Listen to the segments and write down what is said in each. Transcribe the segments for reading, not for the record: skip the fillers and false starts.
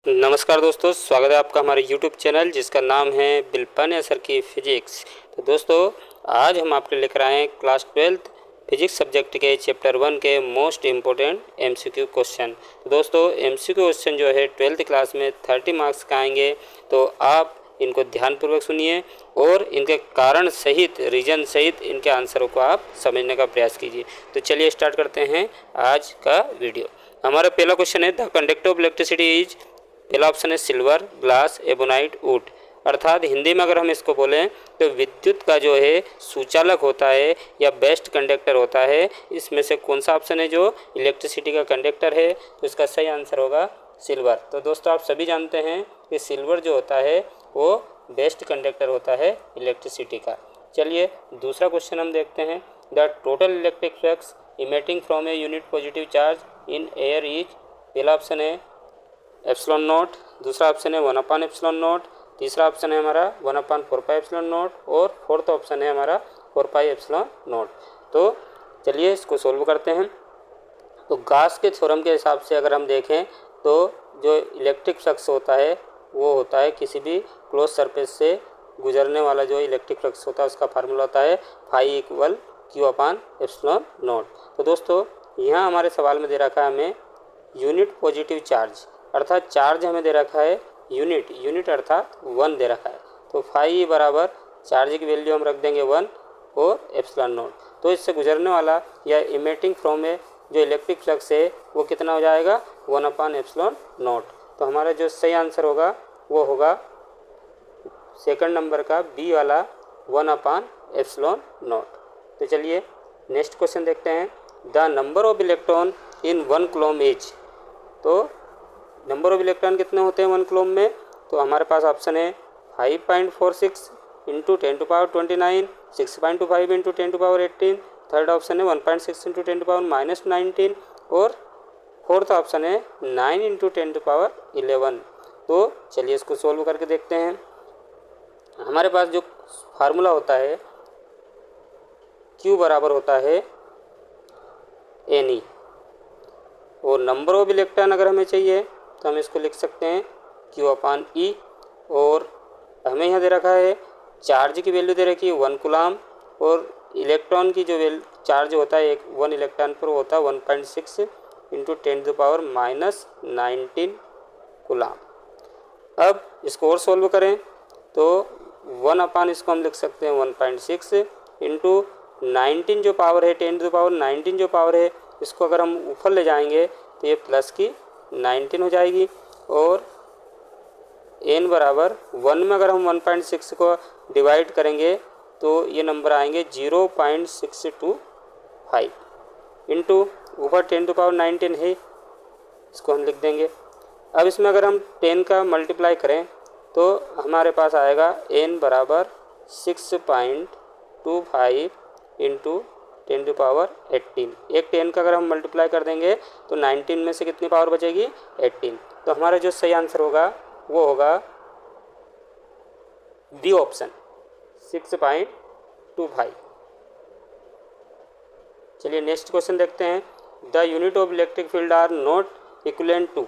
नमस्कार दोस्तों, स्वागत है आपका हमारे YouTube चैनल जिसका नाम है बिल्पन सर की फिजिक्स। तो दोस्तों, आज हम आपके लेकर आए हैं क्लास 12th फिजिक्स सब्जेक्ट के चैप्टर 1 के मोस्ट इम्पोर्टेंट MCQ क्वेश्चन। तो दोस्तों, MCQ क्वेश्चन जो है 12th क्लास में 30 मार्क्स का आएंगे, तो आप इनको ध्यानपूर्वक सुनिए और इनके कारण सहित, रीजन सहित इनके आंसरों को आप समझने का प्रयास कीजिए। तो चलिए स्टार्ट करते हैं आज का वीडियो। हमारा पहला क्वेश्चन है, the conductor of electricity is, पहला ऑप्शन है सिल्वर, ग्लास, एबोनाइट, वुड। अर्थात हिंदी में अगर हम इसको बोलें तो विद्युत का जो है सुचालक होता है या बेस्ट कंडक्टर होता है, इसमें से कौन सा ऑप्शन है जो इलेक्ट्रिसिटी का कंडक्टर है? तो इसका सही आंसर होगा सिल्वर। तो दोस्तों, आप सभी जानते हैं कि सिल्वर जो होता है वो बेस्ट कंडक्टर होता है इलेक्ट्रिसिटी का। चलिए दूसरा क्वेश्चन हम देखते हैं, the total electric flux emitting from a unit positive charge in air is, पहला ऑप्शन है एप्सिलॉन नॉट, दूसरा ऑप्शन है 1 एप्सिलॉन नॉट, तीसरा ऑप्शन है हमारा 1/4 पाई एप्सिलॉन नॉट और फोर्थ ऑप्शन है हमारा 4 पाई एप्सिलॉन नॉट। तो चलिए इसको सोल्व करते हैं। तो गास के थ्योरम के हिसाब से अगर हम देखें तो जो इलेक्ट्रिक फ्लक्स होता है वो होता है किसी भी क्लोज सरफेस से गुजरने वाला जो इलेक्ट्रिक फ्लक्स होता है उसका फार्मूला होता है फाई इक्वल Q/एप्सिलॉन नॉट। तो दोस्तों, यहाँ हमारे सवाल में दे रखा है हमें यूनिट पॉजिटिव चार्ज, अर्थात चार्ज हमें दे रखा है यूनिट अर्थात 1 दे रखा है। तो फाई बराबर चार्ज की वैल्यू हम रख देंगे 1 और एप्सिलॉन नॉट। तो इससे गुजरने वाला या इमेटिंग फ्रॉम में जो इलेक्ट्रिक फ्लक्स है वो कितना हो जाएगा 1/एप्सिलॉन नॉट। तो हमारा जो सही आंसर होगा वो होगा सेकंड नंबर का बी वाला 1/एप्सिलॉन नॉट। तो चलिए नेक्स्ट क्वेश्चन देखते हैं, the number of electron in 1 coulomb is. तो नंबर ऑफ इलेक्ट्रॉन कितने होते हैं 1 कूलम्ब में? तो हमारे पास ऑप्शन है 5.46 × 10⁻29, 6.25 × 10⁻18, थर्ड ऑप्शन है 1.6 × 10⁻−19 और फोर्थ ऑप्शन है 9 × 10⁻11। तो चलिए इसको सोल्व करके देखते हैं। हमारे पास जो फार्मूला होता है Q बराबर होता है Ne, और नंबर ऑफ इलेक्ट्रॉन अगर हमें चाहिए तो हम इसको लिख सकते हैं Q/E। और हमें यहाँ दे रखा है चार्ज की वैल्यू दे रखी है 1 कूलम्ब और इलेक्ट्रॉन की जो चार्ज होता है 1 इलेक्ट्रॉन पर होता है 1.6 × 10⁻−19 कूलम्ब। अब इसको और सोल्व करें तो 1 इसको हम लिख सकते हैं 1.6 × 19 जो पावर है 10⁻19 जो पावर है, इसको अगर हम ऊपर ले जाएंगे तो ये प्लस की 19 हो जाएगी। और n बराबर 1 में अगर हम 1.6 को डिवाइड करेंगे तो ये नंबर आएंगे 0.625 इंटू ऊपर 10⁻19 है, इसको हम लिख देंगे। अब इसमें अगर हम 10 का मल्टीप्लाई करें तो हमारे पास आएगा n बराबर 6.25 इंटू 10⁻18। एक 10 का अगर हम मल्टीप्लाई कर देंगे तो 19 में से कितनी पावर बचेगी 18। तो हमारा जो सही आंसर होगा वो होगा बी ऑप्शन 6.25। चलिए नेक्स्ट क्वेश्चन देखते हैं, the unit of electric field are not equivalent to.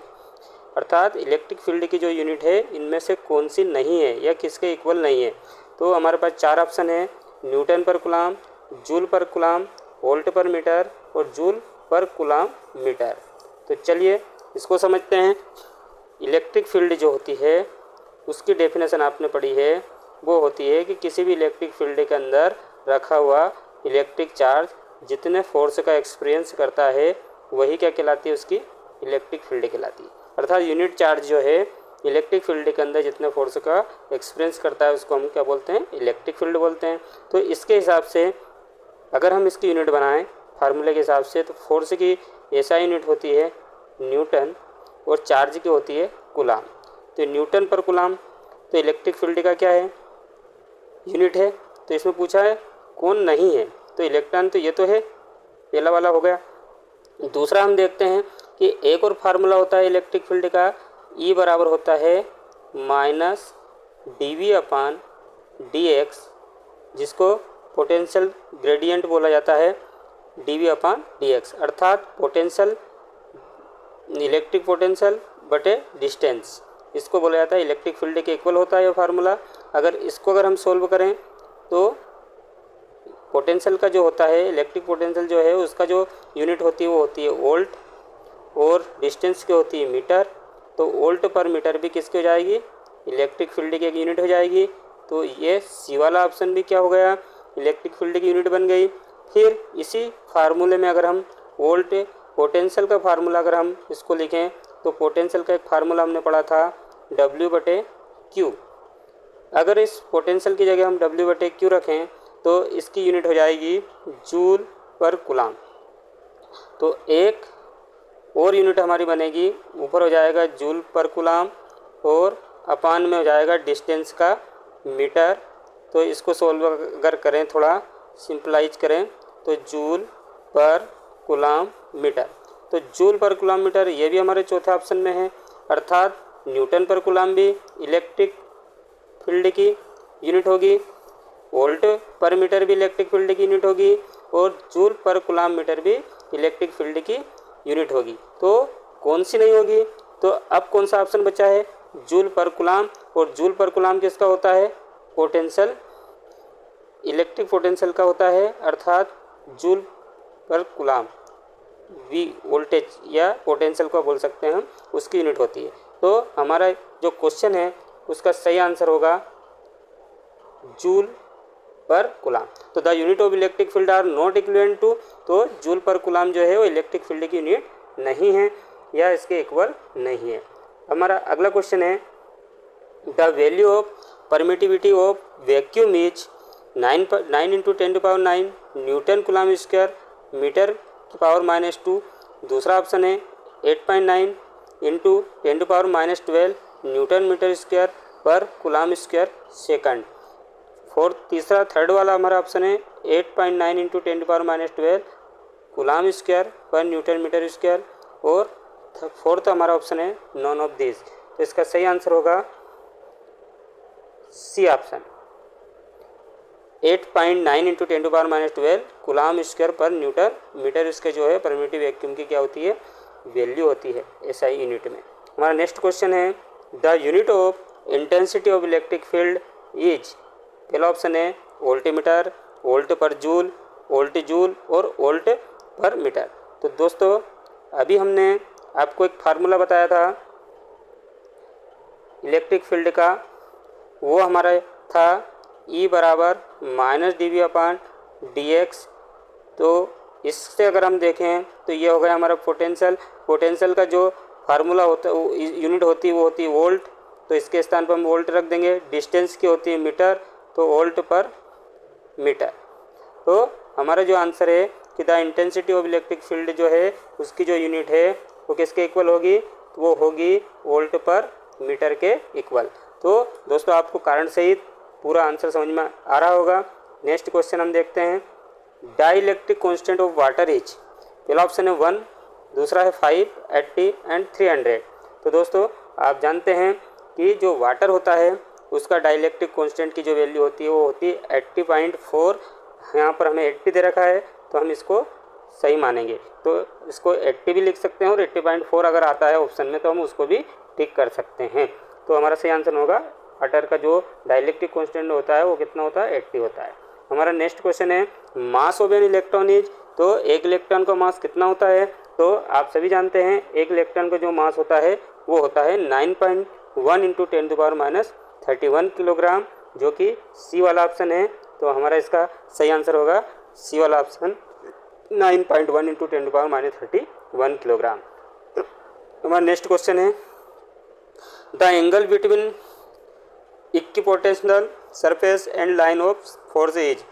अर्थात इलेक्ट्रिक फील्ड की जो यूनिट है इनमें से कौन सी नहीं है या किसके इक्वल नहीं है? तो हमारे पास 4 ऑप्शन है, न्यूटन पर कूलम्ब, जूल पर कूलम्ब, वोल्ट पर मीटर और जूल पर कूलम्ब मीटर। तो चलिए इसको समझते हैं। इलेक्ट्रिक फील्ड जो होती है उसकी डेफिनेशन आपने पढ़ी है, वो होती है कि किसी भी इलेक्ट्रिक फील्ड के अंदर रखा हुआ इलेक्ट्रिक चार्ज जितने फोर्स का एक्सपीरियंस करता है वही क्या कहलाती है, उसकी इलेक्ट्रिक फील्ड कहलाती है। अर्थात यूनिट चार्ज जो है इलेक्ट्रिक फील्ड के अंदर जितने फोर्स का एक्सपीरियंस करता है उसको हम क्या बोलते हैं, इलेक्ट्रिक फील्ड बोलते हैं। तो इसके हिसाब से अगर हम इसकी यूनिट बनाएं फार्मूले के हिसाब से, तो फोर्स की ऐसा यूनिट होती है न्यूटन और चार्ज की होती है कूलम्ब। तो न्यूटन पर कूलम्ब तो इलेक्ट्रिक फील्ड का क्या है, यूनिट है। तो इसमें पूछा है कौन नहीं है, तो इलेक्ट्रॉन तो ये तो है, पहला वाला हो गया। दूसरा हम देखते हैं कि एक और फार्मूला होता है इलेक्ट्रिक फील्ड का, E बराबर होता है -dV/dx, जिसको पोटेंशियल ग्रेडियंट बोला जाता है dV/dx। अर्थात पोटेंशियल इलेक्ट्रिक पोटेंशियल बटे डिस्टेंस, इसको बोला जाता है इलेक्ट्रिक फील्ड के इक्वल होता है ये फार्मूला। अगर हम सोल्व करें तो पोटेंशियल का जो होता है, इलेक्ट्रिक पोटेंशियल जो है उसका जो यूनिट होती है वो होती है वोल्ट, और डिस्टेंस की होती है मीटर। तो वोल्ट पर मीटर भी किसकी हो जाएगी, इलेक्ट्रिक फील्ड की एक यूनिट हो जाएगी। तो ये सी वाला ऑप्शन भी क्या हो गया, इलेक्ट्रिक फील्ड की यूनिट बन गई। फिर इसी फार्मूले में अगर हम वोल्ट पोटेंशियल का फार्मूला अगर हम इसको लिखें तो पोटेंशियल का एक फार्मूला हमने पढ़ा था W/Q। अगर इस पोटेंशियल की जगह हम W/Q रखें तो इसकी यूनिट हो जाएगी जूल पर कूलाम। तो एक और यूनिट हमारी बनेगी, ऊपर हो जाएगा जूल पर कूलाम और अपान में हो जाएगा डिस्टेंस का मीटर। तो इसको सोल्व अगर करें, थोड़ा सिंपलाइज करें तो जूल पर कूलाम मीटर। तो जूल पर कूलाम मीटर ये भी हमारे चौथे ऑप्शन में है, अर्थात न्यूटन पर कूलाम भी इलेक्ट्रिक फील्ड की यूनिट होगी, वोल्ट पर मीटर भी इलेक्ट्रिक फील्ड की यूनिट होगी, और जूल पर कूलाम मीटर भी इलेक्ट्रिक फील्ड की यूनिट होगी। तो कौन सी नहीं होगी, तो अब कौन सा ऑप्शन बचा है, जूल पर कूलाम। और जूल पर कूलाम किसका होता है, पोटेंशियल, इलेक्ट्रिक पोटेंशियल का होता है, अर्थात joule per coulomb V voltage या पोटेंशियल को बोल सकते हैं हम, उसकी यूनिट होती है। तो हमारा जो क्वेश्चन है उसका सही आंसर होगा जूल पर कूलाम। तो the unit of electric field are not equivalent to, तो जूल पर कूलाम जो है वो इलेक्ट्रिक फील्ड की यूनिट नहीं है या इसके इक्वल नहीं है। हमारा अगला क्वेश्चन है the value of permittivity of vacuum is 9 × 10⁹ newton coulomb square metre की पावर -2। दूसरा ऑप्शन है 8.9 × 10⁻12 न्यूटन मीटर स्क्वायर पर कूलाम स्क्वायर सेकंड। थर्ड वाला हमारा ऑप्शन है 8.9 × 10⁻12 कूलाम स्क्वायर पर न्यूटन मीटर स्क्वायर, और फोर्थ हमारा ऑप्शन है नॉन ऑफ दिस। तो इसका सही आंसर होगा सी ऑप्शन 8.9 × 10⁻12 कूलाम स्क्वायर पर न्यूटन मीटर स्क्वायर जो है परमिटिव वैक्यूम की क्या होती है, वैल्यू होती है एसआई यूनिट में। हमारा नेक्स्ट क्वेश्चन है the unit of intensity of electric field is, पहला ऑप्शन है वोल्टीमीटर, वोल्ट पर जूल, वोल्ट जूल और वोल्ट पर मीटर। तो दोस्तों अभी हमने आपको एक फार्मूला बताया था इलेक्ट्रिक फील्ड का, वो हमारा था E बराबर -dV/dx। तो इससे अगर हम देखें तो ये हो गया हमारा पोटेंशियल का जो फार्मूला होता है यूनिट होती है वो होती है वोल्ट, तो इसके स्थान पर हम वोल्ट रख देंगे। डिस्टेंस की होती है मीटर, तो वोल्ट पर मीटर। तो हमारा जो आंसर है कि the intensity of electric field जो है उसकी जो यूनिट है वो किसके इक्वल होगी, तो वो होगी वोल्ट पर मीटर के इक्वल। तो दोस्तों आपको कारण सहित पूरा आंसर समझ में आ रहा होगा। नेक्स्ट क्वेश्चन हम देखते हैं dielectric constant of water is, पहला ऑप्शन है 1, दूसरा है 5, 80 एंड 300। तो दोस्तों आप जानते हैं कि जो वाटर होता है उसका डाइलेक्ट्रिक कांस्टेंट की जो वैल्यू होती है वो होती है 80.4। यहाँ पर हमें 80 दे रखा है तो हम इसको सही मानेंगे, तो इसको 80 भी लिख सकते हैं, और 80.4 अगर आता है ऑप्शन में तो हम उसको भी टिक कर सकते हैं। तो हमारा सही आंसर होगा वाटर का जो डाइलेक्ट्रिक कांस्टेंट होता है वो कितना होता है, 80 होता है। हमारा नेक्स्ट क्वेश्चन है mass of an electron is, तो एक इलेक्ट्रॉन का मास कितना होता है, तो आप सभी जानते हैं एक इलेक्ट्रॉन का जो मास होता है वो होता है 9.1 × 10⁻31 किलोग्राम, जो कि सी वाला ऑप्शन है। तो हमारा इसका सही आंसर होगा सी वाला ऑप्शन 9.1 × 10⁻31 किलोग्राम। हमारा नेक्स्ट क्वेश्चन है the angle between equipotential surface and line of force is.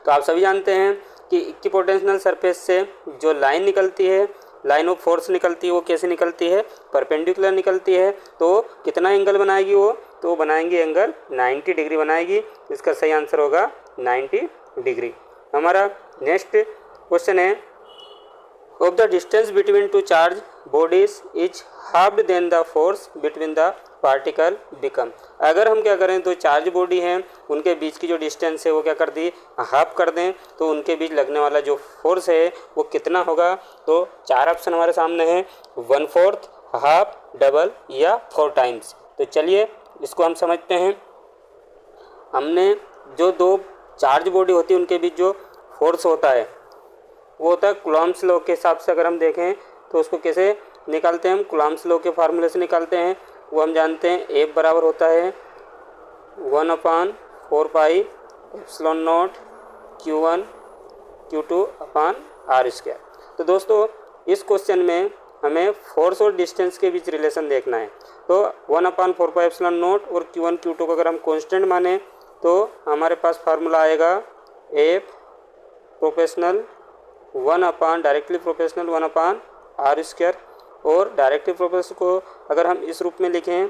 तो आप सभी जानते हैं कि इक्विपोटेंशियल सरफेस से जो लाइन निकलती है, लाइन ऑफ फोर्स निकलती है, वो कैसे निकलती है, परपेंडिकुलर निकलती है। तो कितना एंगल बनाएगी वो, तो बनाएंगी एंगल 90 डिग्री बनाएगी। इसका सही आंसर होगा 90 डिग्री। हमारा नेक्स्ट क्वेश्चन है of the distance between two charge bodies is halved then the force between the particle become. अगर हम क्या करें तो चार्ज बॉडी हैं उनके बीच की जो डिस्टेंस है वो क्या कर दी, हाफ कर दें, तो उनके बीच लगने वाला जो फोर्स है वो कितना होगा। तो चार ऑप्शन हमारे सामने हैं 1/4, हाफ, डबल या 4 टाइम्स। तो चलिए इसको हम समझते हैं। हमने जो दो चार्ज बॉडी होती है उनके बीच जो फोर्स होता है वो होता है कूलॉम्स लॉ के हिसाब से। अगर हम देखें तो उसको कैसे निकालते हैं, हम कूलॉम्स लॉ के फार्मूले से निकालते हैं। वो हम जानते हैं F बराबर होता है 1/4 pi epsilon not Q1 Q2 upon R square. तो दोस्तों इस क्वेश्चन में हमें फोर्स और डिस्टेंस के बीच रिलेशन देखना है। तो 1/4 पाई एप्सिलॉन नॉट और Q1 Q2 को अगर हम कांस्टेंट माने तो हमारे पास फार्मूला आएगा F proportional 1 directly proportional 1/R square. और डायरेक्टली प्रोपोर्शनल को अगर हम इस रूप में लिखें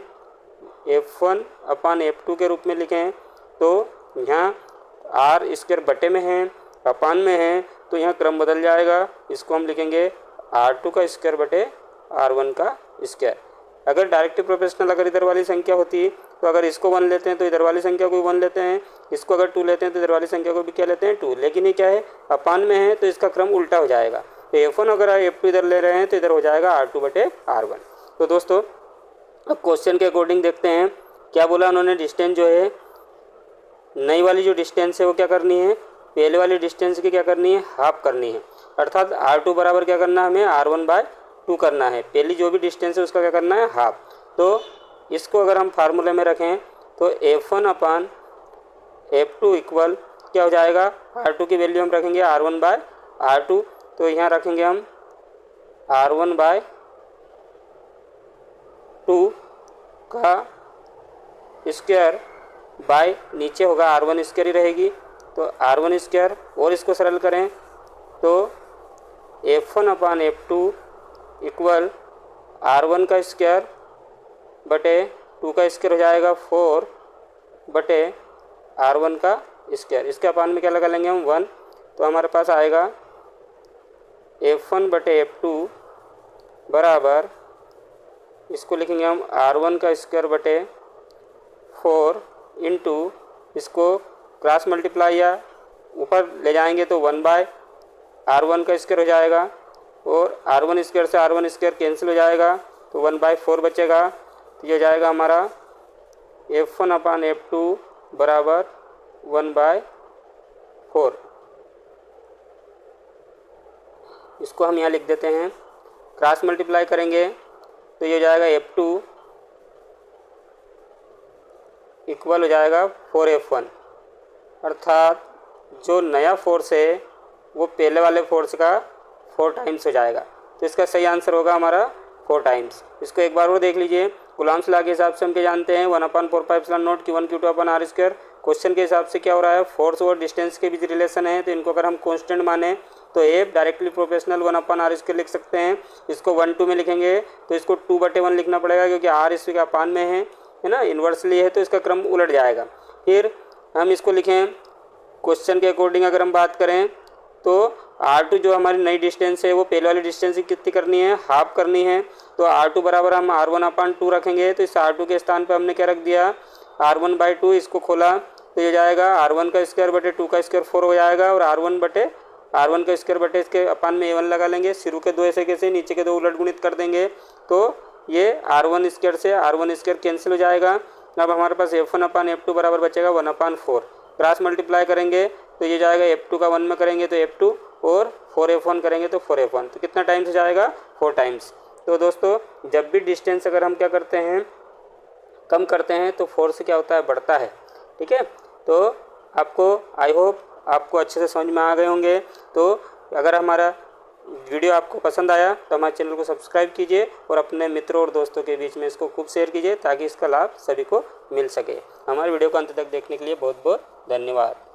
F1/F2 के रूप में लिखें तो यहाँ R स्क्वायर बटे में है, अपान में है, तो यहाँ क्रम बदल जाएगा। इसको हम लिखेंगे R2 का स्क्वायर बटे R1 का स्क्वायर। अगर डायरेक्टली प्रोपोर्शनल अगर इधर वाली संख्या होती तो अगर इसको 1 लेते हैं तो इधर वाली संख्या को 1 लेते हैं, इसको अगर 2 लेते हैं तो इधर वाली संख्या को भी क्या लेते हैं 2। लेकिन ये क्या है अपान में है तो इसका क्रम उल्टा हो जाएगा। तो F1 अगर F2 इधर ले रहे हैं तो इधर हो जाएगा R2 बटे R1। तो दोस्तों अब क्वेश्चन के अकॉर्डिंग देखते हैं क्या बोला उन्होंने। डिस्टेंस जो है नई वाली जो डिस्टेंस है वो क्या करनी है, पहले वाली डिस्टेंस की क्या करनी है, हाफ करनी है। अर्थात R2 बराबर क्या करना है, हमें R1/2 करना है। पहली जो भी डिस्टेंस है उसका क्या करना है, हाफ। तो इसको अगर हम फार्मूले में रखें तो F1/F2 इक्वल क्या हो जाएगा, R2 की वैल्यू हम रखेंगे R1/R2। तो यहाँ रखेंगे हम R1/2 का स्क्वायर बाय नीचे होगा R1 स्क्वायर ही रहेगी, तो R1 स्क्वायर। और इसको सरल करें तो F1/F2 इक्वल R1 का स्क्वायर बटे 2 का स्क्वायर हो जाएगा 4 बटे R1 का स्क्वायर। इसके अपान में क्या लगा लेंगे हम 1। तो हमारे पास आएगा F1/F2 बराबर, इसको लिखेंगे हम R1 का स्क्वायर बटे 4 इंटू, इसको क्रॉस मल्टीप्लाई या ऊपर ले जाएंगे तो 1/R1 का स्क्वायर हो जाएगा। और R1 स्क्वायर से R1 स्क्वायर कैंसिल हो जाएगा तो 1/4 बचेगा। तो ये हो जाएगा हमारा F1/F2 बराबर 1/4। इसको हम यहाँ लिख देते हैं, क्रॉस मल्टीप्लाई करेंगे तो ये हो जाएगा F2 इक्वल हो जाएगा 4F1। अर्थात जो नया फोर्स है वो पहले वाले फोर्स का 4 टाइम्स हो जाएगा। तो इसका सही आंसर होगा हमारा 4 टाइम्स। इसको एक बार और देख लीजिए। कूलॉम्स लॉ के हिसाब से हम क्या जानते हैं 1/4 pi epsilon not Q1 Q2 upon R square. Question के हिसाब से क्या हो रहा है, फोर्स और डिस्टेंस के बीच रिलेशन है, तो इनको अगर हम कांस्टेंट माने तो F directly proportional 1/R square लिख सकते हैं। इसको 1/2 में लिखेंगे तो इसको 2/1 लिखना पड़ेगा क्योंकि R इसके अपान में है ना, इन्वर्सली है, तो इसका क्रम उलट जाएगा। फिर हम इसको लिखें क्वेश्चन के अकॉर्डिंग अगर हम बात करें तो R2 जो हमारी नई डिस्टेंस है वो पहले वाली डिस्टेंस की कितनी करनी है, हाफ करनी है। तो R2 बराबर हम R1/2 रखेंगे। तो इस R2 के स्थान पे हमने क्या रख दिया, R1/2। इसको खोला तो ये जाएगा R1 का स्क्वायर बटे 2 का स्क्वायर 4 हो जाएगा। और R1 का स्क्वायर बटे इसके अपान में A1 लगा लेंगे। शुरू के 2 ऐसे कैसे, नीचे के 2 उलट गुणित कर देंगे तो ये R1 स्क्वायर से R1 स्क्वायर कैंसिल हो जाएगा। अब हमारे पास F1/F2 बराबर बचेगा 1/4। क्रॉस मल्टीप्लाई करेंगे तो ये जाएगा F2 का 1 में करेंगे तो F2 और 4F1 करेंगे तो 4F1। तो कितना टाइम्स हो जाएगा, 4 टाइम्स। तो दोस्तों जब भी डिस्टेंस अगर हम क्या करते हैं, कम करते हैं तो फोर्स क्या होता है, बढ़ता है। ठीक है, तो आपको आई होप आपको अच्छे से समझ में आ गए होंगे। तो अगर हमारा वीडियो आपको पसंद आया तो हमारे चैनल को सब्सक्राइब कीजिए और अपने मित्रों और दोस्तों के बीच में इसको खूब शेयर कीजिए ताकि इसका लाभ सभी को मिल सके। हमारे वीडियो को अंत तक देखने के लिए बहुत बहुत धन्यवाद।